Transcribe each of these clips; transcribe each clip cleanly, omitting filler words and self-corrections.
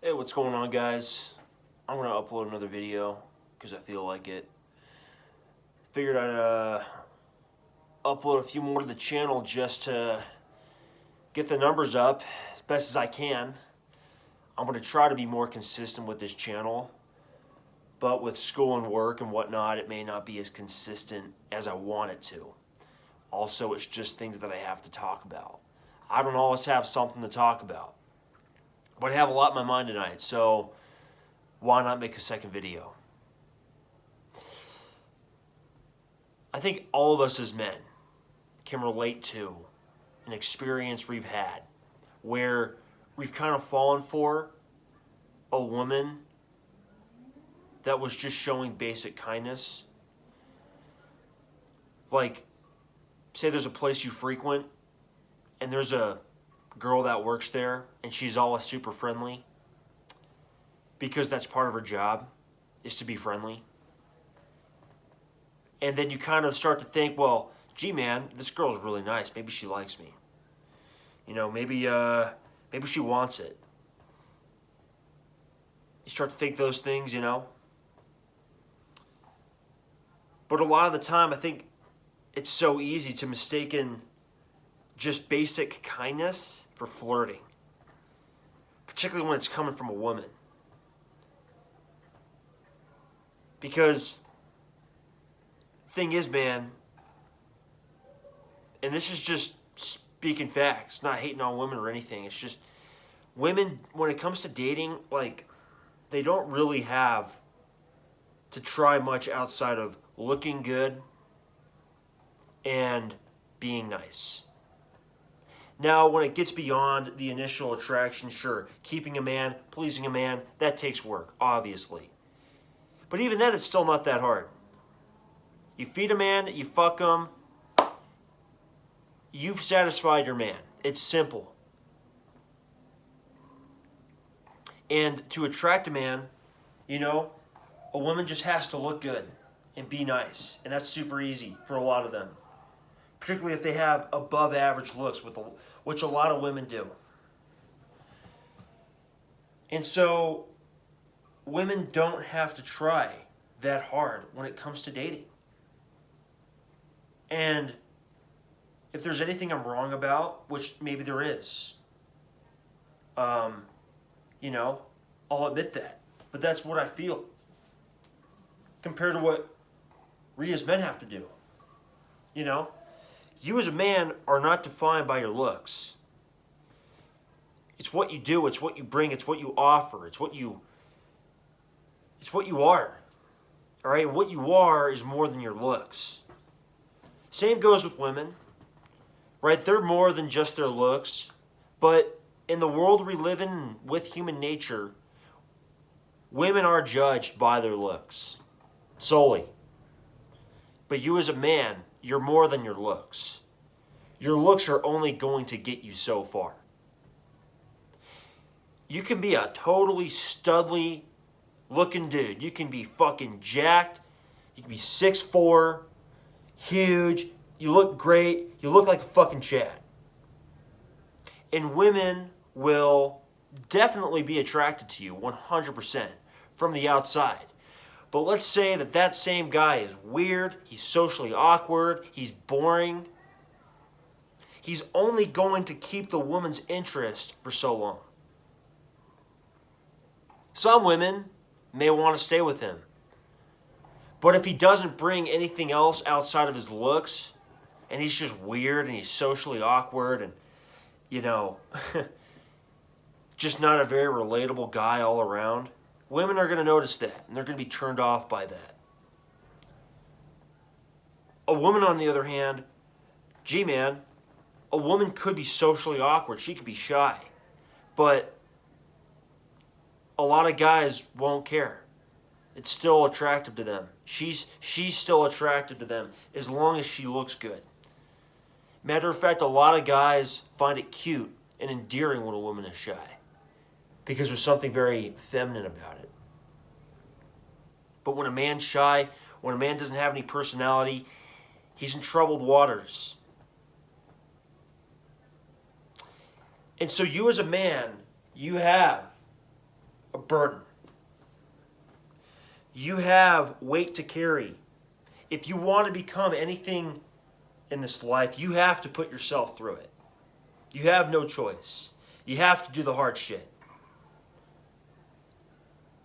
Hey, what's going on, guys? I'm gonna upload another video because I feel like it. Figured I'd upload a few more to the channel just to get the numbers up as best as I can. I'm gonna try to be more consistent with this channel, but with school and work and whatnot, it may not be as consistent as I want it to. Also, it's just things that I have to talk about. I don't always have something to talk about, but I have a lot in my mind tonight, so why not make a second video? I think all of us as men can relate to an experience we've had where we've kind of fallen for a woman that was just showing basic kindness. Like, say there's a place you frequent and there's a girl that works there and she's always super friendly because that's part of her job, is to be friendly. And then you kind of start to think, well, gee man, this girl's really nice. Maybe she likes me. You know, maybe she wants it. You start to think those things, you know. But a lot of the time, I think it's so easy to mistaken just basic kindness for flirting, particularly when it's coming from a woman. Because thing is, man, and this is just speaking facts, not hating on women or anything. It's just women, when it comes to dating, like, they don't really have to try much outside of looking good and being nice. Now, when it gets beyond the initial attraction, sure, keeping a man, pleasing a man, that takes work, obviously. But even then, it's still not that hard. You feed a man, you fuck him, you've satisfied your man. It's simple. And to attract a man, you know, a woman just has to look good and be nice. And that's super easy for a lot of them. Particularly if they have above average looks, which a lot of women do. And so women don't have to try that hard when it comes to dating. And if there's anything I'm wrong about, which maybe there is, you know, I'll admit that. But that's what I feel compared to what we as men have to do. You know, you as a man are not defined by your looks. It's what you do, it's what you bring, it's what you offer, it's what you are. All right, what you are is more than your looks. Same goes with women, right? They're more than just their looks, but in the world we live in with human nature, women are judged by their looks solely. But you as a man, you're more than your looks. Your looks are only going to get you so far. You can be a totally studly looking dude. You can be fucking jacked. You can be 6'4", huge. You look great. You look like a fucking Chad. And women will definitely be attracted to you 100% from the outside. But let's say that same guy is weird, he's socially awkward, he's boring. He's only going to keep the woman's interest for so long. Some women may want to stay with him. But if he doesn't bring anything else outside of his looks, and he's just weird and he's socially awkward and, you know, just not a very relatable guy all around, women are going to notice that, and they're going to be turned off by that. A woman, on the other hand, gee man, a woman could be socially awkward. She could be shy. But a lot of guys won't care. It's still attractive to them. She's still attractive to them as long as she looks good. Matter of fact, a lot of guys find it cute and endearing when a woman is shy, because there's something very feminine about it. But when a man's shy, when a man doesn't have any personality, he's in troubled waters. And so you as a man, you have a burden. You have weight to carry. If you want to become anything in this life, you have to put yourself through it. You have no choice. You have to do the hard shit.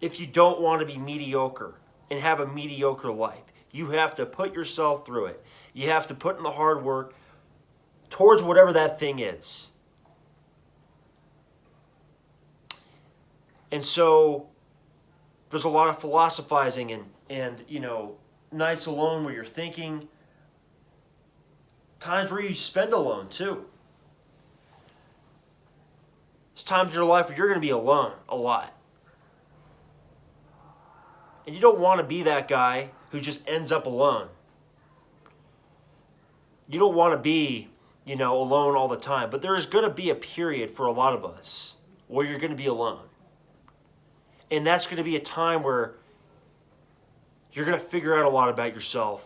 If you don't want to be mediocre and have a mediocre life, you have to put yourself through it. You have to put in the hard work towards whatever that thing is. And so there's a lot of philosophizing and nights alone where you're thinking, times where you spend alone too. There's times in your life where you're going to be alone a lot. And you don't want to be that guy who just ends up alone. You don't want to be, alone all the time. But there is going to be a period for a lot of us where you're going to be alone. And that's going to be a time where you're going to figure out a lot about yourself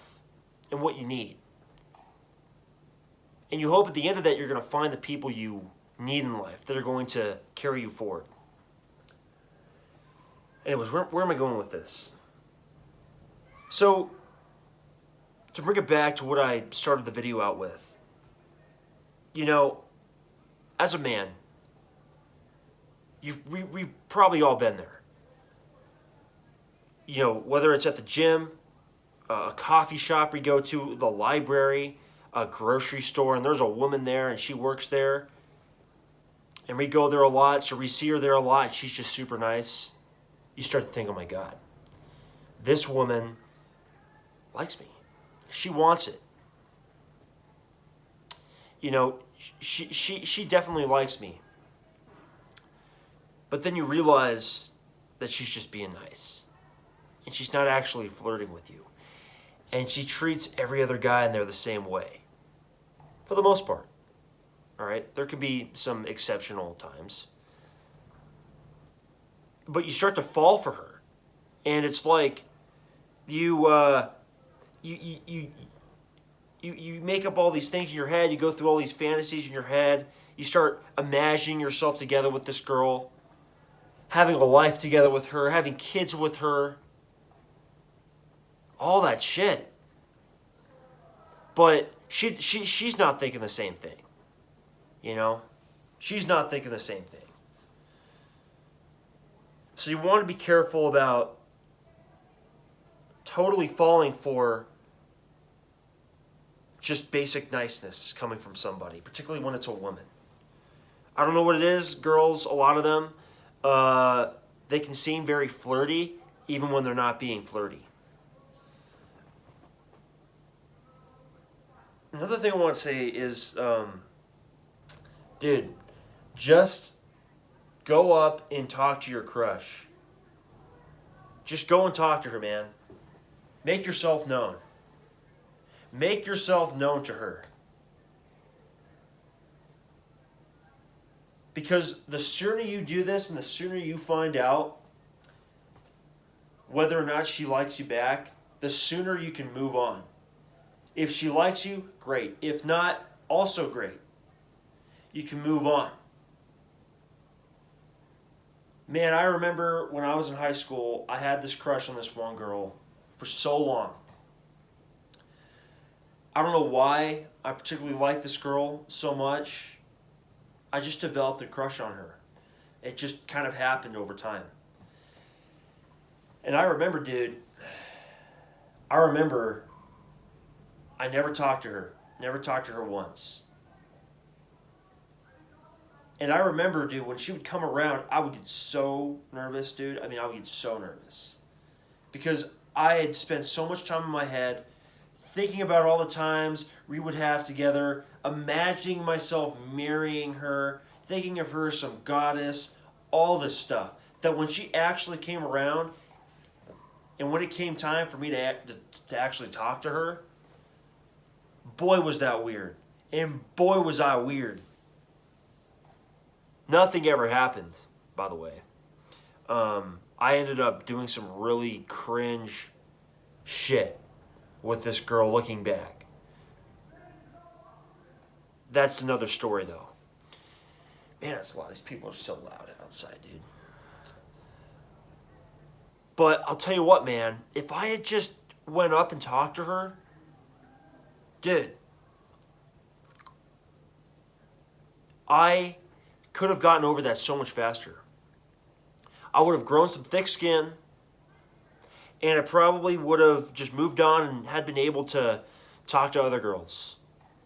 and what you need. And you hope at the end of that you're going to find the people you need in life that are going to carry you forward. Anyways, where am I going with this? So, to bring it back to what I started the video out with, as a man, we've probably all been there. Whether it's at the gym, a coffee shop we go to, the library, a grocery store, and there's a woman there and she works there. And we go there a lot, so we see her there a lot, and she's just super nice. You start to think, oh my God, this woman likes me. She wants it. She definitely likes me. But then you realize that she's just being nice. And she's not actually flirting with you. And she treats every other guy in there the same way. For the most part. All right? There could be some exceptional times. But you start to fall for her. And it's like you make up all these things in your head. You go through all these fantasies in your head. You start imagining yourself together with this girl. Having a life together with her. Having kids with her. All that shit. But she's not thinking the same thing. She's not thinking the same thing. So you want to be careful about totally falling for just basic niceness coming from somebody, particularly when it's a woman. I don't know what it is. Girls, a lot of them, they can seem very flirty even when they're not being flirty. Another thing I want to say is, dude, just go up and talk to your crush. Just go and talk to her, man. Make yourself known. Make yourself known to her. Because the sooner you do this and the sooner you find out whether or not she likes you back, the sooner you can move on. If she likes you, great. If not, also great. You can move on. Man, I remember when I was in high school, I had this crush on this one girl for so long. I don't know why I particularly liked this girl so much. I just developed a crush on her. It just kind of happened over time. And I remember, dude, I never talked to her. Never talked to her once. And I remember, dude, when she would come around, I would get so nervous, dude. I would get so nervous. Because I had spent so much time in my head thinking about all the times we would have together, imagining myself marrying her, thinking of her as some goddess, all this stuff. That when she actually came around, and when it came time for me to actually talk to her, boy, was that weird. And boy, was I weird. Nothing ever happened, by the way. I ended up doing some really cringe shit with this girl looking back. That's another story, though. Man, that's a lot. These people are so loud outside, dude. But I'll tell you what, man, if I had just went up and talked to her, dude, I could have gotten over that so much faster. I would have grown some thick skin, and I probably would have just moved on and had been able to talk to other girls.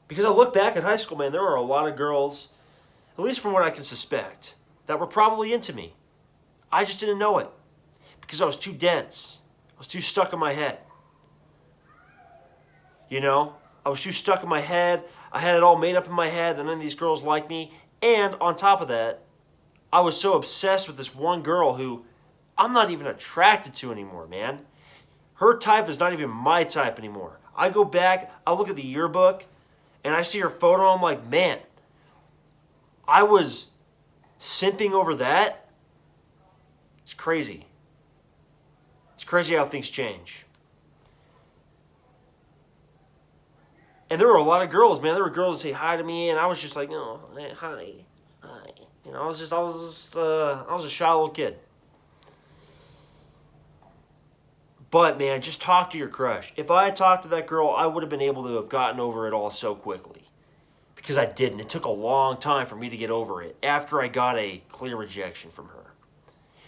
Because I look back at high school, man, there were a lot of girls, at least from what I can suspect, that were probably into me. I just didn't know it because I was too dense. I was too stuck in my head. You know, I was too stuck in my head. I had it all made up in my head that none of these girls liked me. And on top of that, I was so obsessed with this one girl who I'm not even attracted to anymore, man. Her type is not even my type anymore. I go back, I look at the yearbook, and I see her photo, I'm like, man, I was simping over that. It's crazy. It's crazy how things change. And there were a lot of girls, man. There were girls that say hi to me, and I was just like, oh, hey, hi. You know, I was a shy little kid. But man, just talk to your crush. If I had talked to that girl, I would have been able to have gotten over it all so quickly. Because I didn't. It took a long time for me to get over it after I got a clear rejection from her.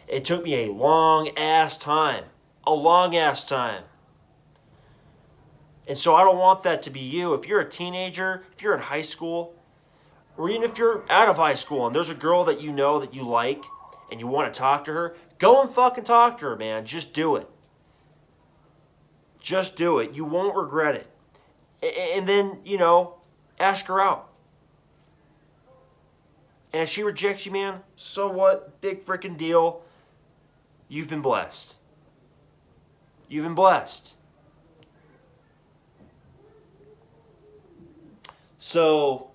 It took me a long-ass time. A long-ass time. And so I don't want that to be you. If you're a teenager, if you're in high school, or even if you're out of high school and there's a girl that you know that you like and you want to talk to her, go and fucking talk to her, man. Just do it. Just do it. You won't regret it. And then, you know, ask her out. And if she rejects you, man, so what? Big freaking deal. You've been blessed. You've been blessed. So,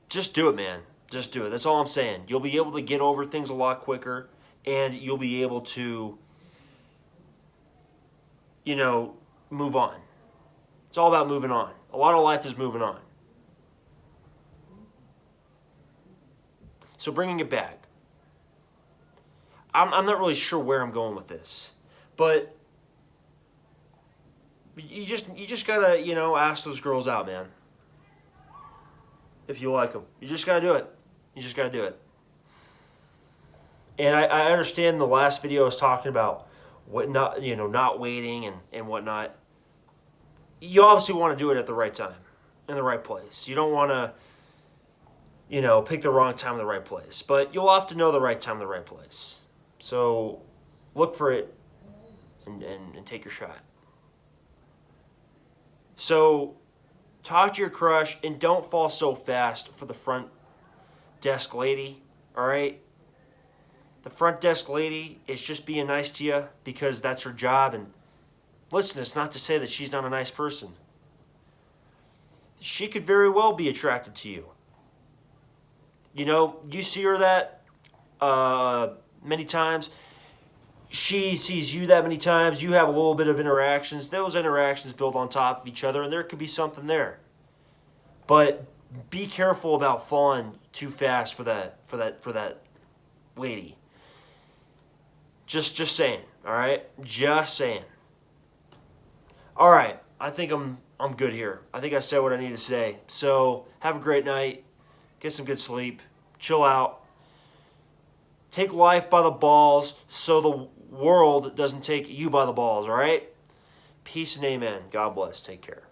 just do it, man. Just do it. That's all I'm saying. You'll be able to get over things a lot quicker, and you'll be able to, you know, move on. It's all about moving on. A lot of life is moving on. So bringing it back. I'm not really sure where I'm going with this, but you just gotta, you know, ask those girls out, man. If you like them, you just gotta do it. You just gotta do it. And I understand the last video I was talking about what not, you know, not waiting and whatnot. You obviously want to do it at the right time, in the right place. You don't want to, you know, pick the wrong time in the right place. But you'll have to know the right time in the right place. So look for it and take your shot. So talk to your crush and don't fall so fast for the front desk lady, all right? The front desk lady is just being nice to you because that's her job. And listen, it's not to say that she's not a nice person. She could very well be attracted to you. You know, you see her that many times. She sees you that many times. You have a little bit of interactions. Those interactions build on top of each other, and there could be something there. But be careful about falling too fast for that lady. Just saying, all right? Just saying. All right, I think I'm good here. I think I said what I need to say. So have a great night. Get some good sleep. Chill out. Take life by the balls so the world doesn't take you by the balls, all right? Peace and amen. God bless. Take care.